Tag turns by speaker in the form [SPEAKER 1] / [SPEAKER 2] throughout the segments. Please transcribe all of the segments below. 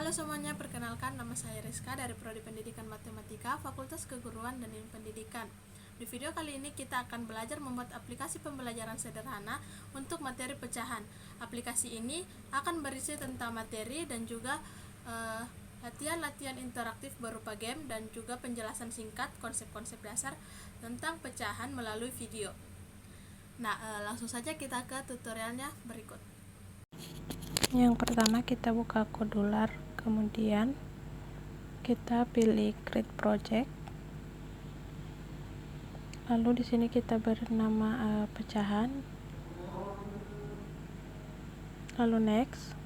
[SPEAKER 1] Halo semuanya, perkenalkan nama saya Rizka dari Prodi Pendidikan Matematika, Fakultas Keguruan dan Ilmu Pendidikan. Di video kali ini kita akan belajar membuat aplikasi pembelajaran sederhana untuk materi pecahan. Aplikasi ini akan berisi tentang materi dan juga latihan-latihan interaktif berupa game dan juga penjelasan singkat konsep-konsep dasar tentang pecahan melalui video. Nah, langsung saja kita ke tutorialnya berikut.
[SPEAKER 2] Yang pertama kita buka Kodular, kemudian kita pilih create project, lalu di sini kita beri nama pecahan, lalu next.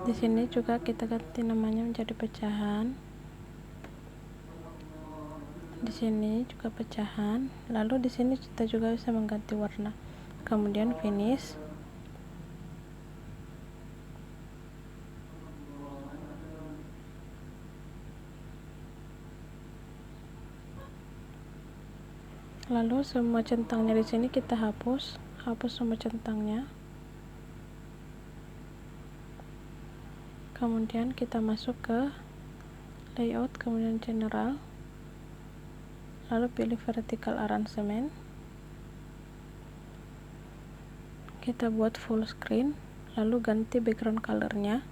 [SPEAKER 2] Di sini juga kita ganti namanya menjadi pecahan. Di sini juga pecahan, lalu di sini kita juga bisa mengganti warna. Kemudian finish. Lalu semua centangnya di sini kita hapus semua centangnya. Kemudian kita masuk ke layout, kemudian general, lalu pilih vertical arrangement. Kita buat full screen, lalu ganti background colornya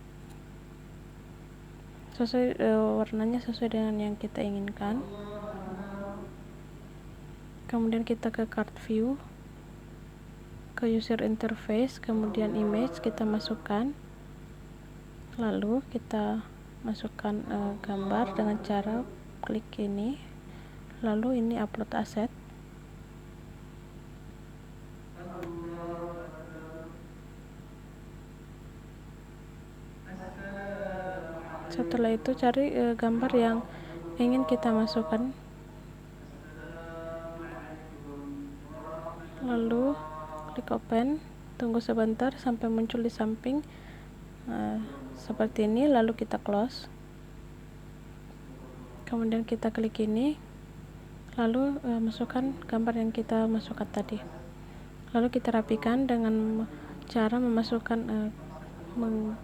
[SPEAKER 2] sesuai warnanya sesuai dengan yang kita inginkan. Kemudian kita ke card view, ke user interface, kemudian image kita masukkan, lalu kita masukkan gambar dengan cara klik ini, lalu ini upload asset. Setelah itu cari gambar yang ingin kita masukkan, lalu klik open, tunggu sebentar sampai muncul di samping seperti ini, lalu kita close. Kemudian kita klik ini, lalu masukkan gambar yang kita masukkan tadi, lalu kita rapikan dengan cara memasukkan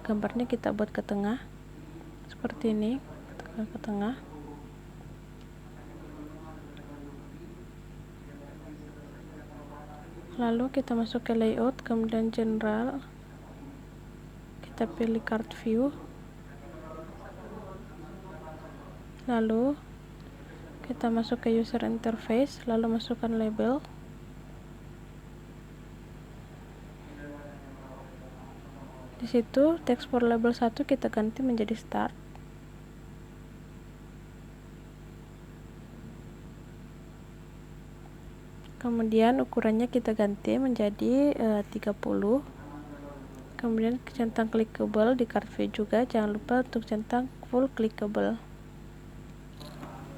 [SPEAKER 2] gambarnya kita buat ke tengah seperti ini, ke tengah. Lalu kita masuk ke layout, kemudian general, kita pilih card view, lalu kita masuk ke user interface, lalu masukkan label. Di situ text for label 1 kita ganti menjadi start. Kemudian ukurannya kita ganti menjadi 30. Kemudian centang clickable di card view juga, jangan lupa untuk centang full clickable.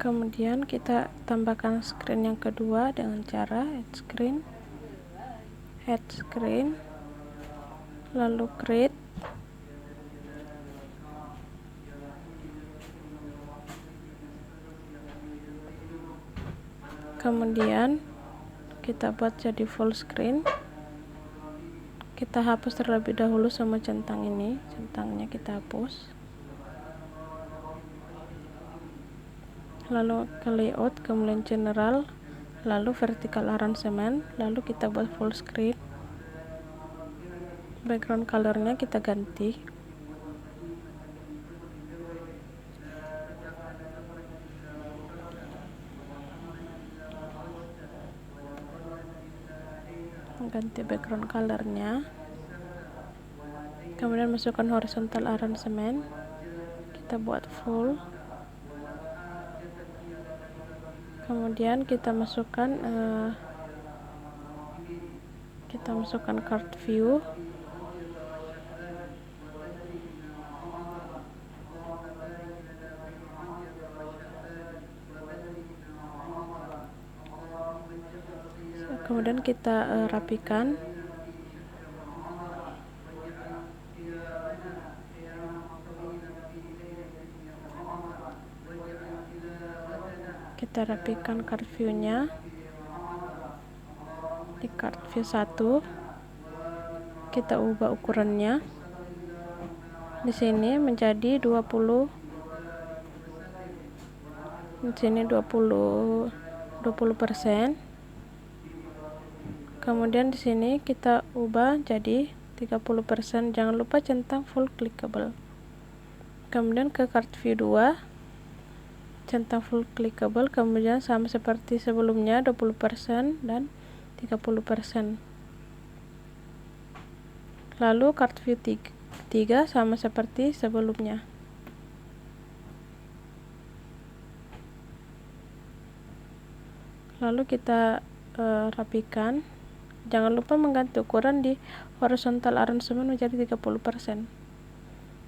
[SPEAKER 2] Kemudian kita tambahkan screen yang kedua dengan cara add screen, lalu create. Kemudian kita buat jadi full screen. Kita hapus terlebih dahulu semua centang ini, centangnya kita hapus. Lalu ke layout, kemudian general, lalu vertical arrangement, lalu kita buat full screen. Background colornya kita ganti. Ganti background colornya, kemudian masukkan horizontal arrangement, kita buat full. Kemudian kita masukkan card view, kemudian kita rapikan. Kita rapikan card view-nya. Di card view 1 kita ubah ukurannya. di sini menjadi 20, di sini 20%. Kemudian di sini kita ubah jadi 30%. Jangan lupa centang full clickable. Kemudian ke card view 2, centang full clickable, kemudian sama seperti sebelumnya 20% dan 30%. Lalu card view 3 sama seperti sebelumnya. Lalu kita rapikan. Jangan lupa mengganti ukuran di horizontal arrangement menjadi 30%.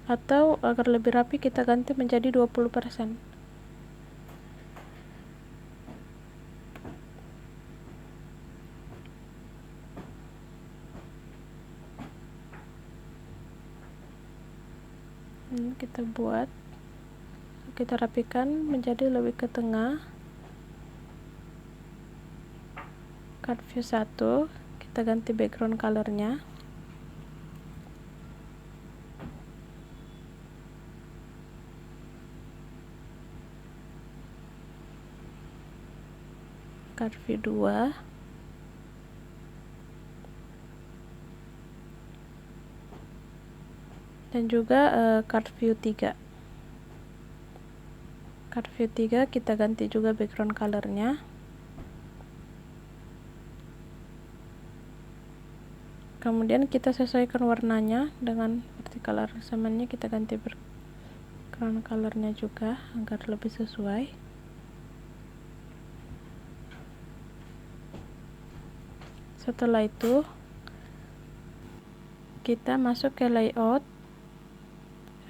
[SPEAKER 2] Atau agar lebih rapi kita ganti menjadi 20%. Kita buat, kita rapikan menjadi lebih ke tengah. Card view 1 kita ganti background colornya. Card view 2 dan juga card view 3. Card view 3 kita ganti juga background colornya. Kemudian kita sesuaikan warnanya dengan vertical arrangement-nya, kita ganti background colornya juga agar lebih sesuai. Setelah itu kita masuk ke layout,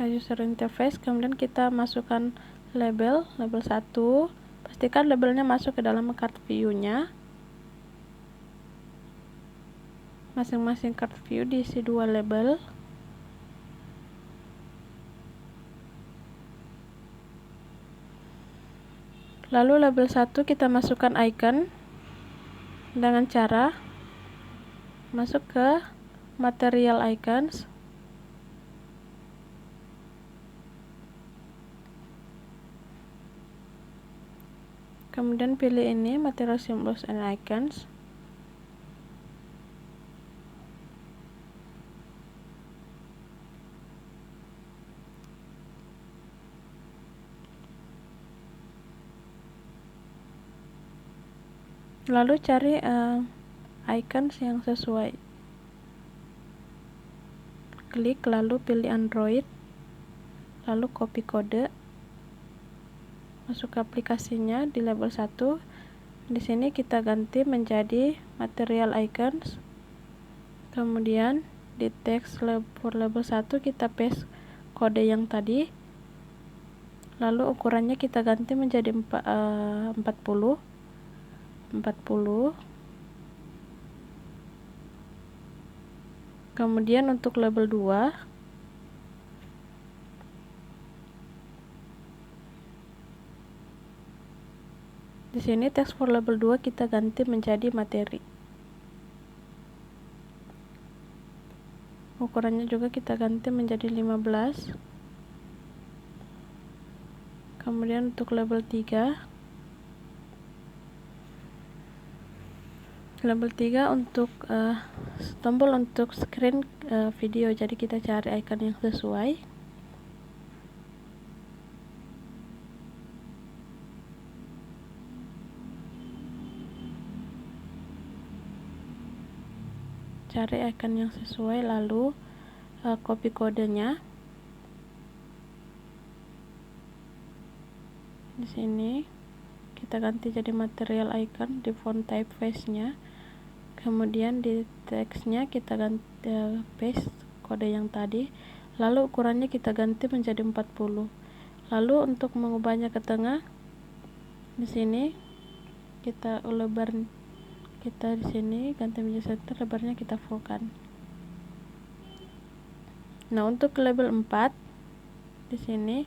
[SPEAKER 2] user interface, kemudian kita masukkan label 1. Pastikan labelnya masuk ke dalam card view-nya. Masing-masing card view diisi 2 label. Lalu label 1 kita masukkan icon dengan cara masuk ke material icons, kemudian pilih ini material symbols and icons. Lalu cari icons yang sesuai. Klik lalu pilih Android, lalu copy kode, masuk ke aplikasinya di label 1. Di sini kita ganti menjadi material icons. Kemudian di text for label 1 kita paste kode yang tadi. Lalu ukurannya kita ganti menjadi 40. Kemudian untuk label 2 di sini text for label 2 kita ganti menjadi materi. Ukurannya juga kita ganti menjadi 15. Kemudian untuk label 3 untuk tombol untuk screen video, jadi kita cari icon yang sesuai. Cari icon yang sesuai, lalu copy kodenya. Di sini kita ganti jadi material icon di font typeface-nya. Kemudian di teksnya kita ganti paste kode yang tadi, lalu ukurannya kita ganti menjadi 40. Lalu untuk mengubahnya ke tengah, di sini kita lebar, kita di sini ganti menjadi center, lebarnya kita fullkan. Nah, untuk label 4 di sini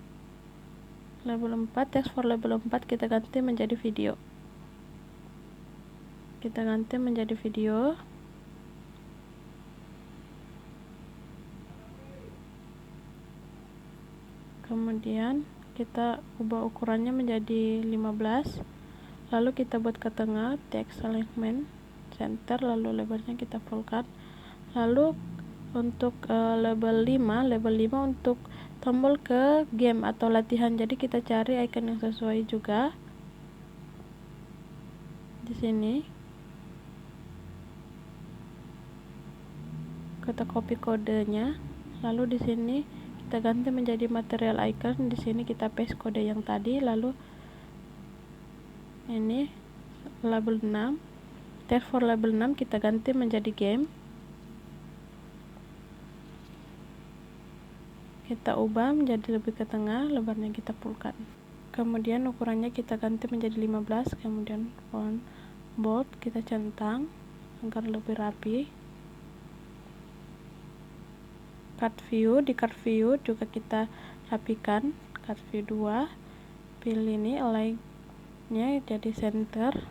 [SPEAKER 2] label 4, text for label 4 kita ganti menjadi video. Kita ganti menjadi video. kemudian kita ubah ukurannya menjadi 15, lalu kita buat ke tengah text alignment center, lalu lebarnya kita fullkan. Lalu untuk label 5 untuk tombol ke game atau latihan, jadi kita cari icon yang sesuai juga di sini. Kita copy kodenya, lalu di sini kita ganti menjadi material icon. Di sini kita paste kode yang tadi, lalu ini label 6, text for label 6 kita ganti menjadi game. Kita ubah menjadi lebih ke tengah, lebarnya kita fullkan. Kemudian ukurannya kita ganti menjadi 15, kemudian font bold kita centang agar lebih rapi. Card view, di card view juga kita rapikan. Card view 2, pilih ini align-nya jadi center,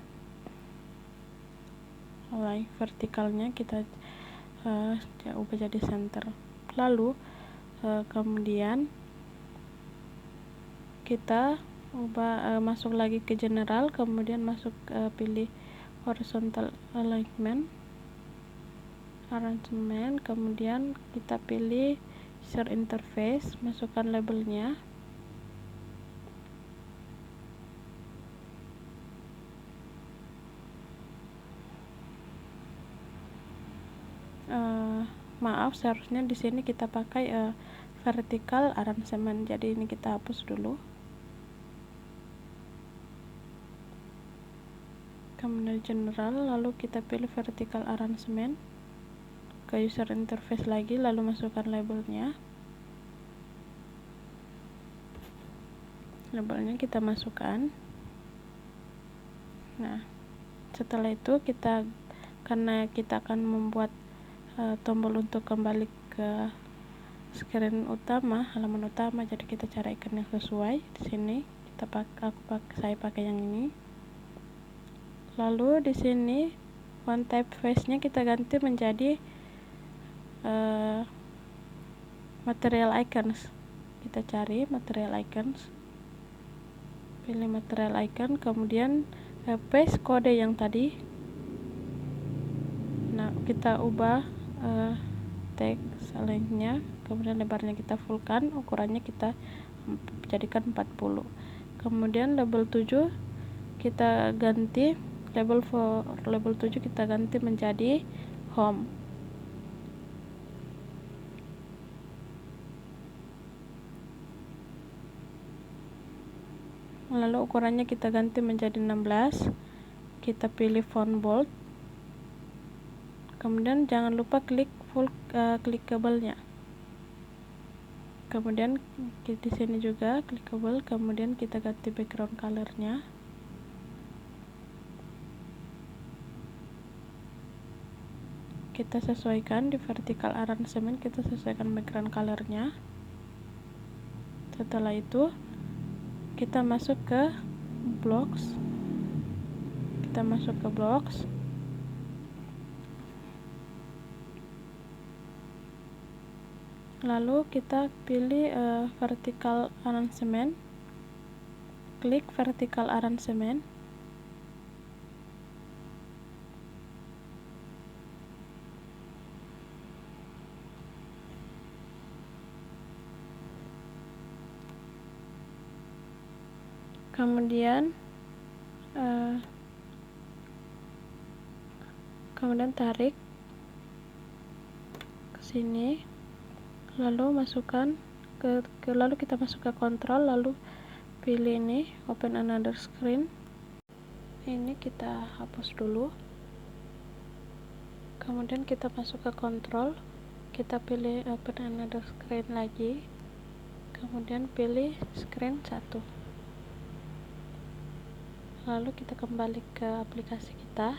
[SPEAKER 2] align vertikalnya kita ubah jadi center. Lalu kemudian kita ubah masuk lagi ke general, kemudian masuk pilih horizontal alignment arrangement, kemudian kita pilih user interface, masukkan labelnya. Maaf, seharusnya di sini kita pakai vertical arrangement, jadi ini kita hapus dulu. Kemudian general, lalu kita pilih vertical arrangement, ke user interface lagi, lalu masukkan labelnya. Labelnya kita masukkan. Nah, setelah itu karena kita akan membuat tombol untuk kembali ke screen utama, halaman utama, jadi kita cari icon yang sesuai. Di sini saya pakai yang ini. Lalu di sini font typeface-nya kita ganti menjadi material icons. Kita cari material icons, pilih material icon, kemudian paste kode yang tadi. Nah, kita ubah text align-nya, kemudian lebarnya kita fullkan, ukurannya kita jadikan 40. Kemudian label 7 kita ganti, label 7 kita ganti menjadi home. Lalu ukurannya kita ganti menjadi 16, kita pilih font bold, kemudian jangan lupa klik clickable-nya. Kemudian di sini juga clickable, kemudian kita ganti background color-nya. Kita sesuaikan di vertical arrangement, kita sesuaikan background color-nya. Setelah itu kita masuk ke blocks. Lalu kita pilih vertical arrangement, klik vertical arrangement. Kemudian tarik ke sini, lalu masukkan lalu kita masuk ke kontrol, lalu pilih ini open another screen. Ini kita hapus dulu. Kemudian kita masuk ke kontrol, kita pilih open another screen lagi, kemudian pilih screen 1. Lalu kita kembali ke aplikasi kita,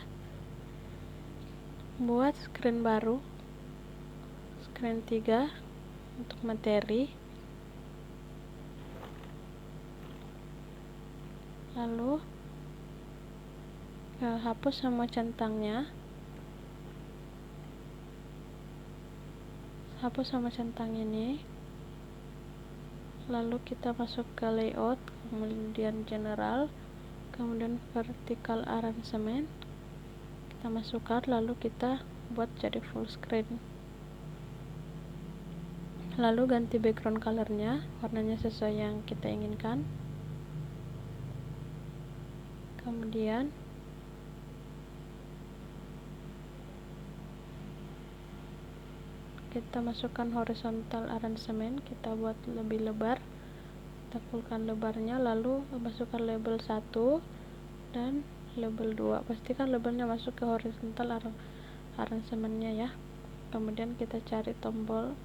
[SPEAKER 2] buat screen baru, screen 3 untuk materi. Lalu hapus semua centangnya, hapus sama centang ini, lalu kita masuk ke layout, kemudian general, kemudian vertical arrangement kita masukkan, lalu kita buat jadi full screen, lalu ganti background colornya, warnanya sesuai yang kita inginkan. Kemudian kita masukkan horizontal arrangement, kita buat lebih lebar, kita fullkan lebarnya, lalu masukkan label 1 dan label 2, pastikan labelnya masuk ke horizontal arrangementnya ya. Kemudian kita cari tombol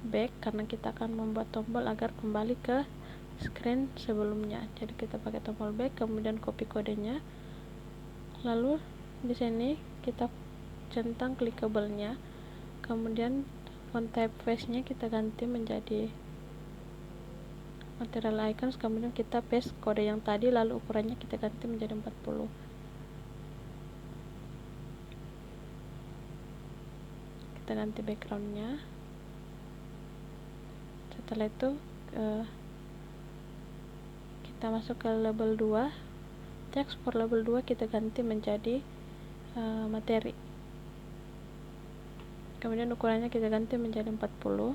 [SPEAKER 2] back, karena kita akan membuat tombol agar kembali ke screen sebelumnya, jadi kita pakai tombol back, kemudian copy kodenya, lalu di sini kita centang clickable-nya, kemudian font typeface nya kita ganti menjadi material icons, kemudian kita paste kode yang tadi, lalu ukurannya kita ganti menjadi 40. Kita ganti backgroundnya. Setelah itu kita masuk ke label 2, teks for label 2 kita ganti menjadi materi, kemudian ukurannya kita ganti menjadi 40.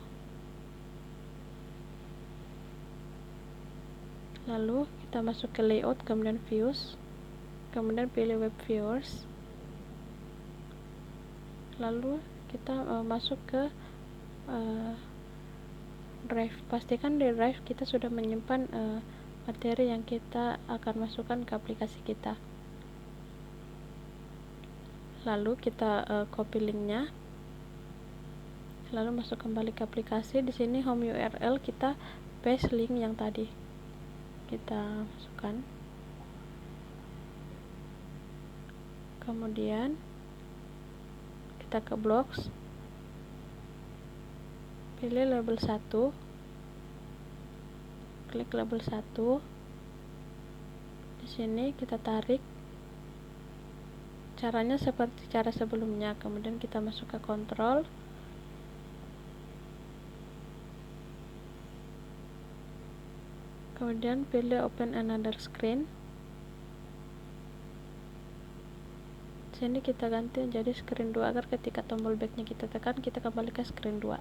[SPEAKER 2] Lalu kita masuk ke layout, kemudian views, kemudian pilih web viewers, lalu kita masuk ke drive. Pastikan di drive kita sudah menyimpan materi yang kita akan masukkan ke aplikasi kita. Lalu kita copy linknya, lalu masuk kembali ke aplikasi. Di sini home URL kita paste link yang tadi, kita masukkan. Kemudian kita ke blocks, pilih label 1, klik label 1. Di sini kita tarik, caranya seperti cara sebelumnya, kemudian kita masuk ke kontrol, kemudian pilih open another screen. Di sini kita ganti menjadi screen 2 agar ketika tombol backnya kita tekan, kita kembali ke screen 2.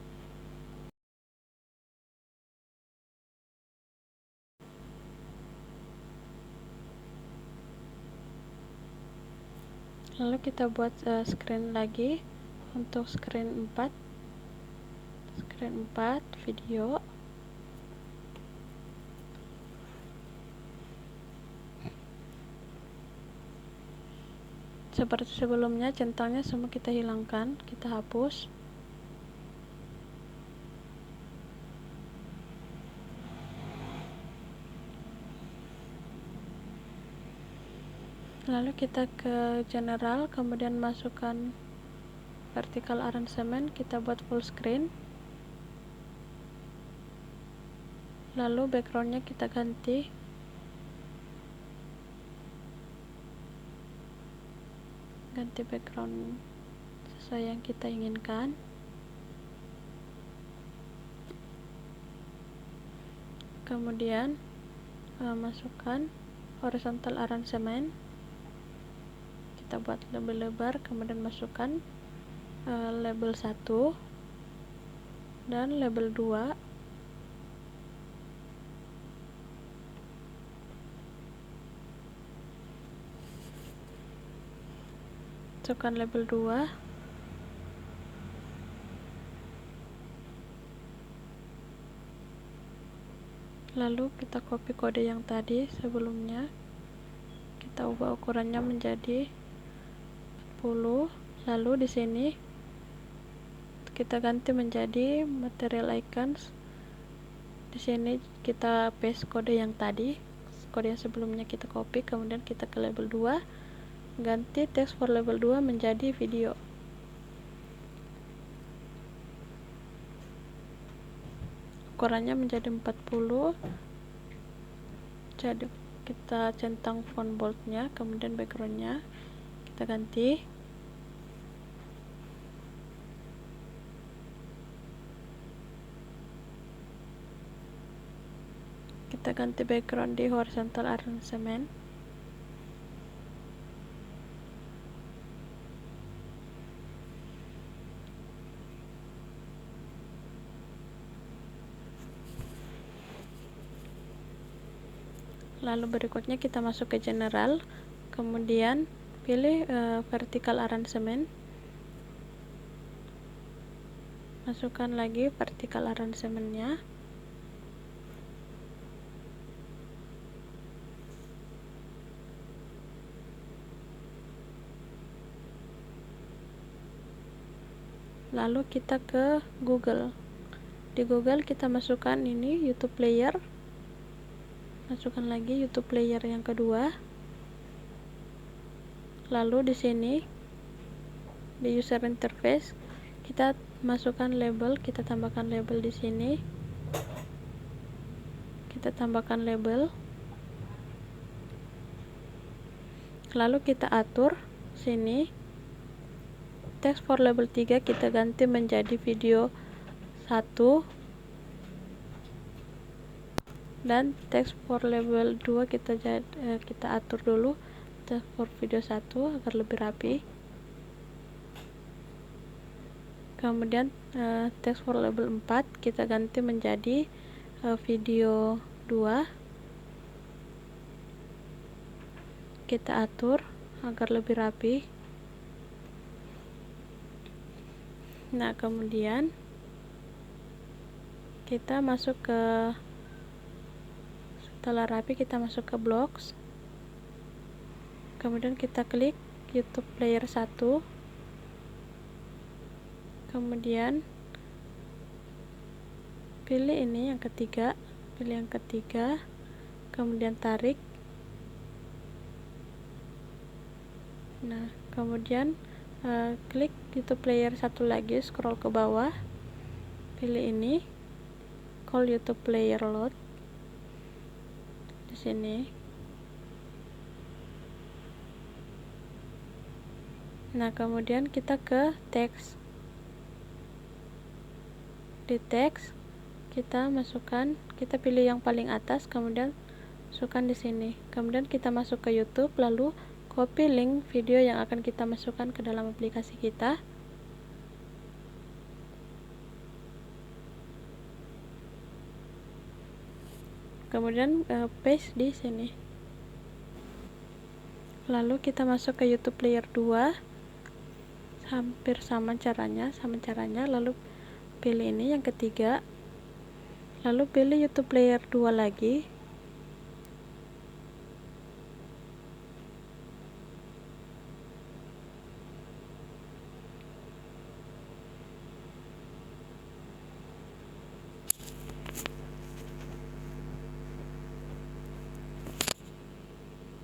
[SPEAKER 2] Lalu kita buat screen lagi untuk screen 4 video. Seperti sebelumnya, centangnya semua kita hilangkan, kita hapus. Lalu kita ke general, kemudian masukkan vertical arrangement, kita buat full screen. Lalu backgroundnya kita ganti background sesuai yang kita inginkan. Kemudian masukkan horizontal arrangement, kita buat lebih lebar, kemudian masukkan label 1 dan label 2. Masukkan label 2, lalu kita copy kode yang tadi sebelumnya, kita ubah ukurannya menjadi 40. Lalu di sini kita ganti menjadi material icons. Di sini kita paste kode yang tadi, kode yang sebelumnya kita copy, kemudian kita ke label 2, ganti text for label 2 menjadi video. Ukurannya menjadi 40. Jadi kita centang font boldnya, kemudian backgroundnya kita ganti. Kita ganti background di horizontal arrangement. Lalu berikutnya kita masuk ke general, kemudian pilih vertical arrangement, masukkan lagi vertical arrangementnya, lalu kita ke Google. Di Google kita masukkan ini YouTube player, masukkan lagi YouTube player yang kedua. Lalu di sini di user interface kita masukkan label, kita tambahkan label di sini. Kita tambahkan label. Lalu kita atur sini. Text for label 3 kita ganti menjadi video 1. Dan text for label 2 kita atur dulu text for video 1 agar lebih rapi. Kemudian text for label 4 kita ganti menjadi video 2. Kita atur agar lebih rapi. Nah, kemudian kita masuk ke, setelah rapi kita masuk ke blocks, kemudian kita klik YouTube player 1, kemudian pilih ini yang ketiga, kemudian tarik. Nah, kemudian klik YouTube player 1 lagi, scroll ke bawah, pilih ini, call YouTube player load di sini. Nah, kemudian kita ke teks. Di teks kita masukkan, kita pilih yang paling atas, kemudian masukkan di sini. Kemudian kita masuk ke YouTube, lalu copy link video yang akan kita masukkan ke dalam aplikasi kita. Kemudian paste di sini. Lalu kita masuk ke YouTube player 2. Hampir sama caranya, lalu pilih ini yang ketiga. Lalu pilih YouTube player 2 lagi.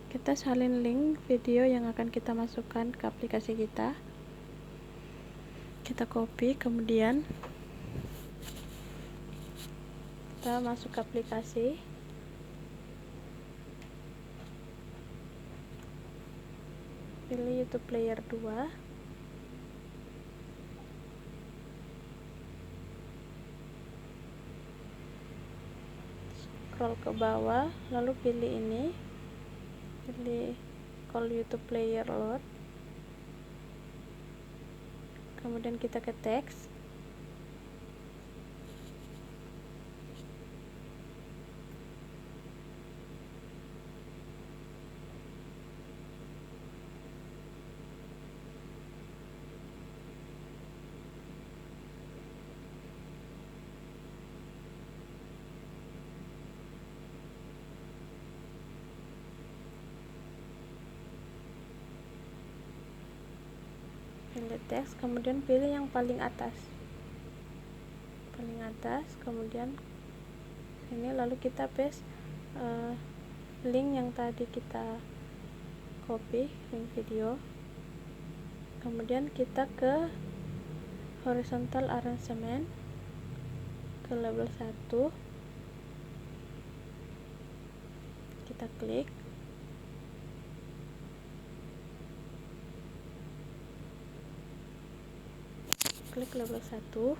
[SPEAKER 2] Kita salin link video yang akan kita masukkan ke aplikasi kita. Kita copy, kemudian kita masuk ke aplikasi. Pilih YouTube player 2. Scroll ke bawah, lalu pilih ini. Pilih call YouTube player load, kemudian kita ke teks, pilih teks, kemudian pilih yang paling atas, kemudian ini, lalu kita paste link yang tadi kita copy, link video. Kemudian kita ke horizontal arrangement, ke label 1, kita klik. Klik label 1.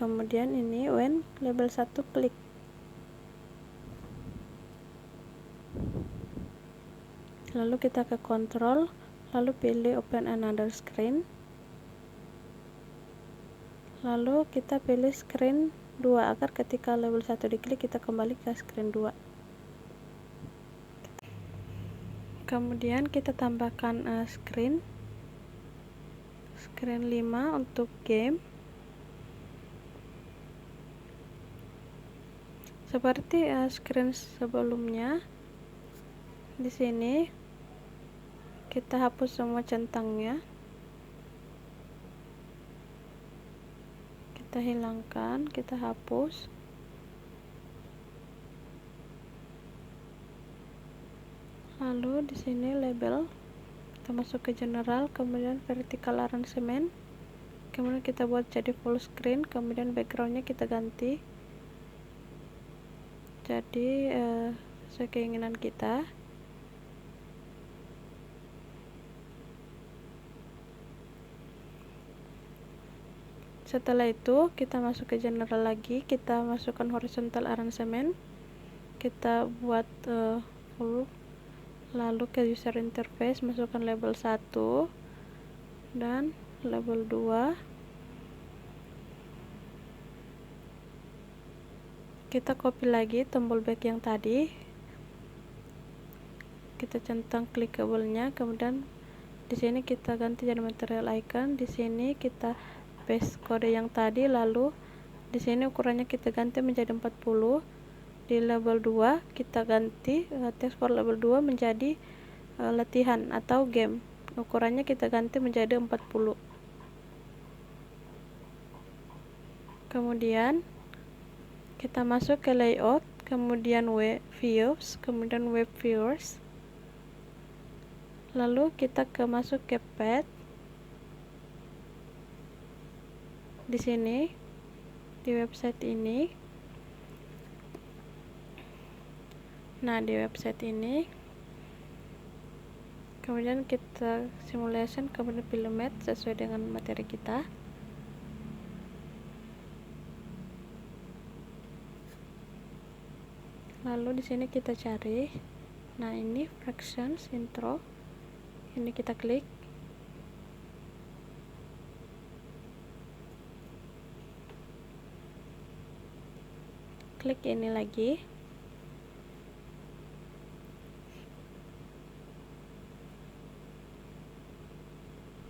[SPEAKER 2] kemudian ini when label 1 klik, lalu kita ke control, lalu pilih open another screen, lalu kita pilih screen 2 agar ketika label 1 diklik kita kembali ke screen 2. Kemudian kita tambahkan screen 5 untuk game. Seperti screen sebelumnya. Di sini kita hapus semua centangnya. Kita hilangkan, kita hapus. Lalu di sini label, kita masuk ke general, kemudian vertical arrangement, kemudian kita buat jadi full screen, kemudian backgroundnya kita ganti jadi sesuai keinginan kita. Setelah itu kita masuk ke general lagi, kita masukkan horizontal arrangement, kita buat full. Lalu ke user interface, masukkan label 1 dan label 2. Kita copy lagi tombol back yang tadi, kita centang clickable-nya, kemudian di sini kita ganti jadi material icon, di sini kita paste kode yang tadi, lalu di sini ukurannya kita ganti menjadi 40. Di label 2 kita ganti teks for label 2 menjadi latihan atau game, ukurannya kita ganti menjadi 40. Kemudian kita masuk ke layout, kemudian web views, kemudian web viewers, lalu kita masuk ke path. Di sini di website ini, di website ini, kemudian kita simulation, kemudian pilih match sesuai dengan materi kita. Lalu di sini kita cari, ini fractions intro, ini kita klik. Klik ini lagi.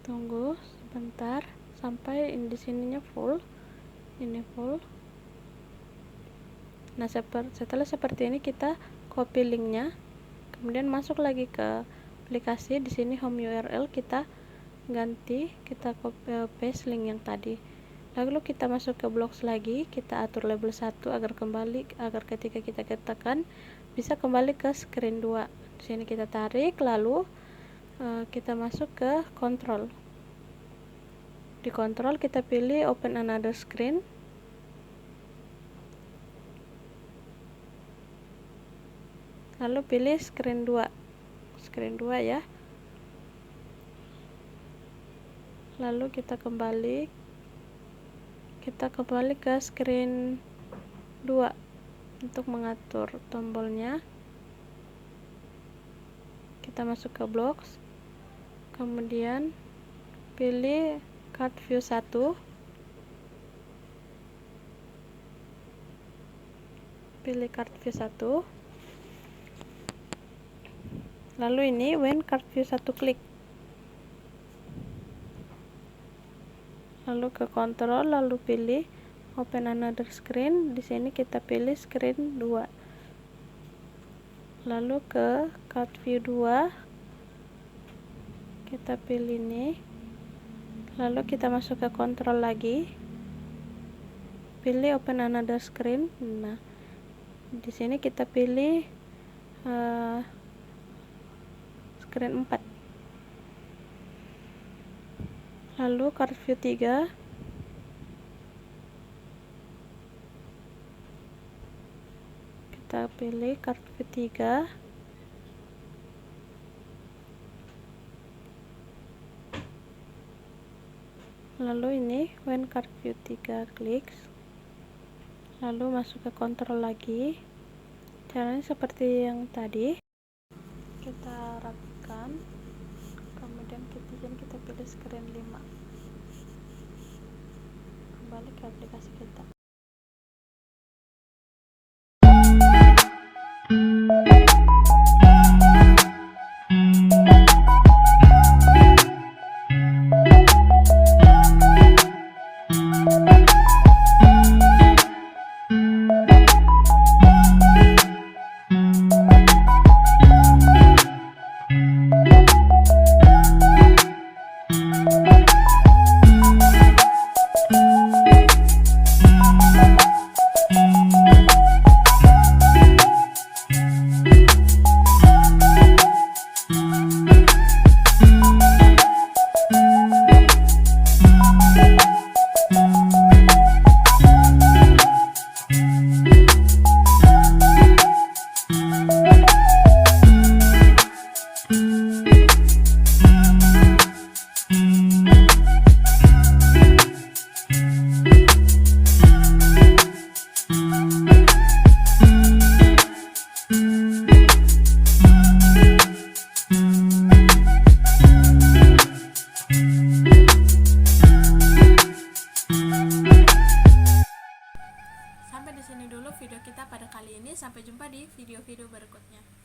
[SPEAKER 2] Tunggu sebentar sampai di sininya full. Ini full. Setelah seperti ini kita copy linknya, kemudian masuk lagi ke aplikasi. Di sini home URL kita ganti, kita copy paste link yang tadi. Lalu kita masuk ke blocks lagi, kita atur label 1 agar ketika kita ketekan bisa kembali ke screen 2. Di sini kita tarik, lalu kita masuk ke control. Di control kita pilih open another screen. Lalu pilih screen 2. Screen 2 ya. Lalu kita kembali ke screen 2 untuk mengatur tombolnya. Kita masuk ke blocks, kemudian pilih card view 1, pilih card view 1, lalu ini when card view 1 klik, lalu ke control, lalu pilih open another screen. Di sini kita pilih screen 2, lalu ke card view 2 kita pilih ini, lalu kita masuk ke control lagi, pilih open another screen. Di sini kita pilih screen 4, lalu card view 3, kita pilih card view 3, lalu ini when card view 3 klik, lalu masuk ke kontrol lagi. Caranya seperti yang tadi, kita rapikan, kemudian kita pilih screen 5, kembali ke aplikasi kita.
[SPEAKER 1] Sampai di sini dulu video kita pada kali ini. Sampai jumpa di video-video berikutnya.